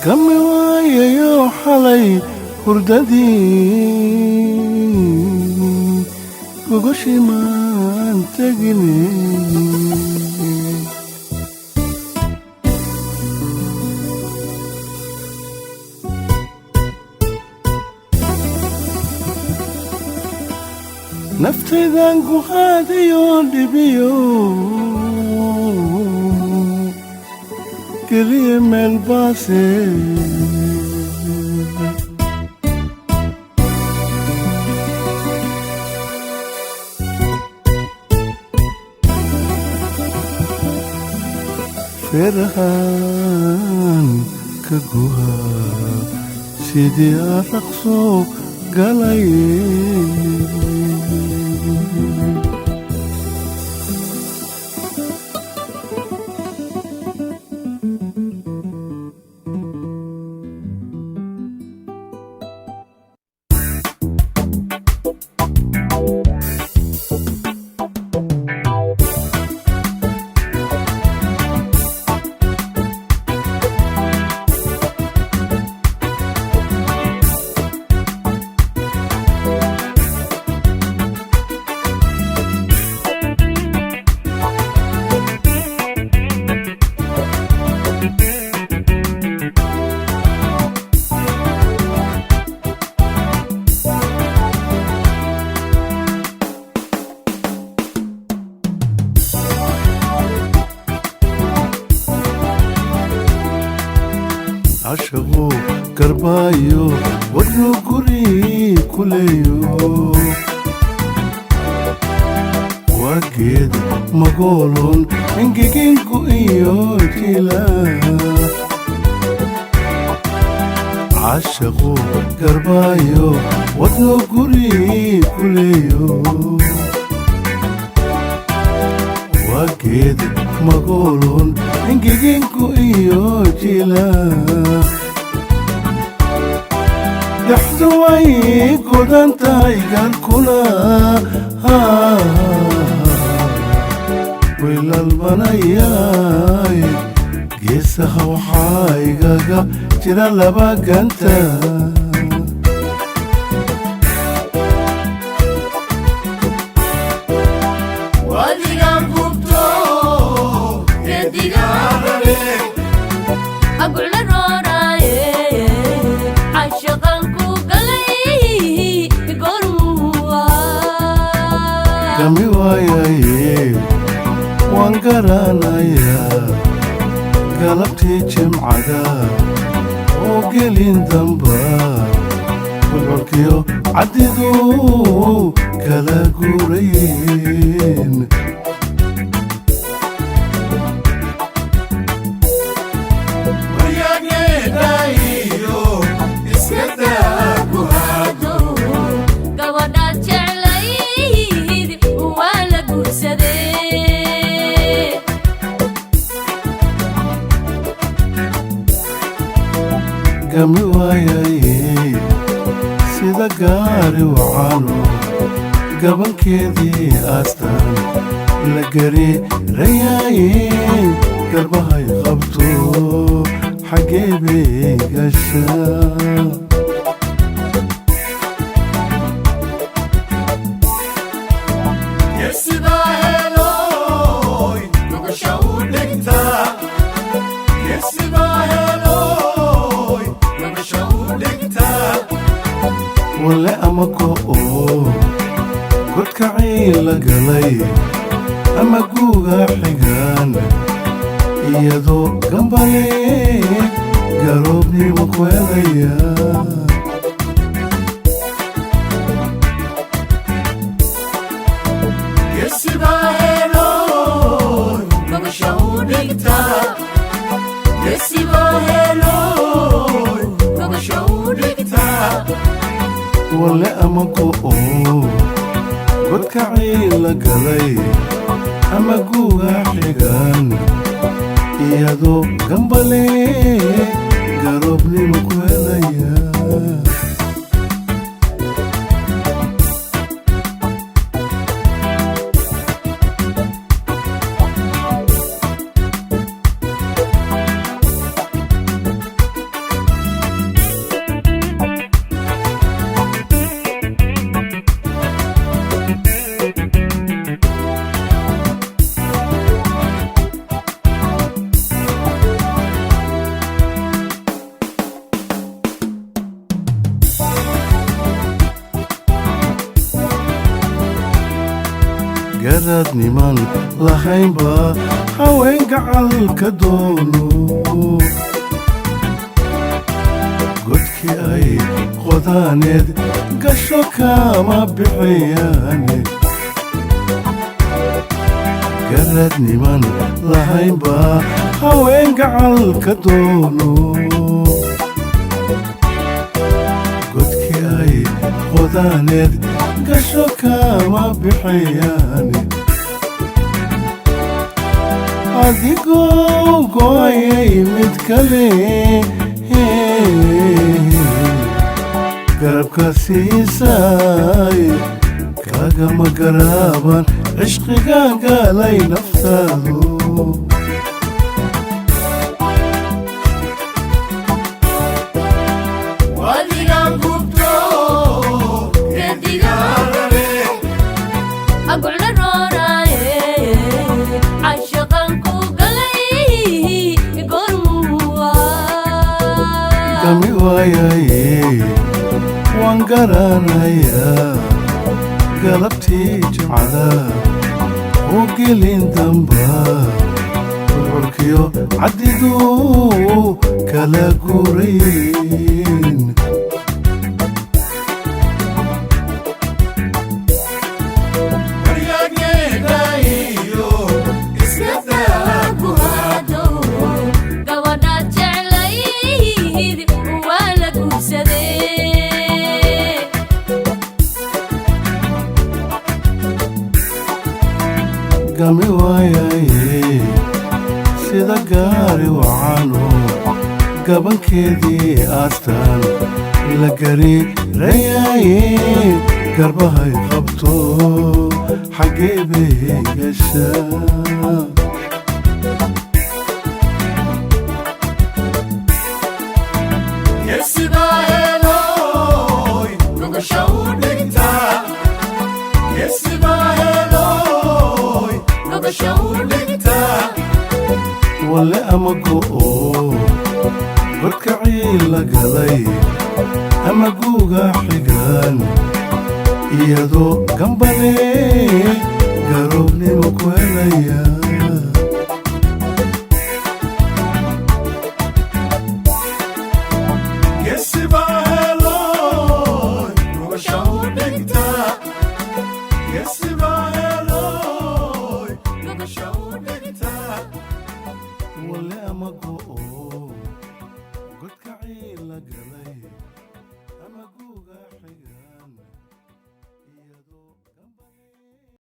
كمي وايا حالي هرددي وقشي ما انتقني naftaydanku haadayo dhibiyo keliya meel baase ferahan ka guha sidii araqso galaye عشقو كربايو ودنو قري كليو واكيد مقولون انكيكينكو ايو تيلا عشقو كربايو ودنو قري كليو واكيد مقولون انكيكينكو ايو تيلا يحزوي كودان تايقان كنا ويلا البناياي قيسها وحايقاقا جرى لباقانتا kami waayaye waan garanayaa galabtii jimcada oo gelin damba bulcolkiyo caddidu kala guurayeen kami waayaye sida gaari wacano gabankeedii aastan la gariirayaaye garbahay qabto xaggee bay gashaa ولا أمكو قد كعيل قلي أما قوغا حقان يدو قنبلي قروبني مكواليا يسيباهيلوي مغشاودكتا يسيباهيلوي مغشاودكتا ولا أمكو قد كعيل قلي أما قوغا حقان يدو قنبلي قروبني مكواليا garaad niman lahaynba haween gacalka doono godkii ay qodaaneed gasho kama bixiyaane garaad niman lahaynba haween gacalka doono godkii ay qodaaneed gasho kama bixiyaane adigoo gooyay mid kale garabka siisay kagama garaaban cishqiga galay naftaadu gami waayaye waan garanayaa galabtii jimcada oo gelin damba ururkiyo caddidu kala gurayn gami waayaye sida gaari wacano gabankeedii aastaan la gariirayaye garbahay qabto xaggee bay gashaa wale ama go'o godkacii la galay ama guuga xigaan iyadoo gambale garoobnimo ku helaya wale ama go'o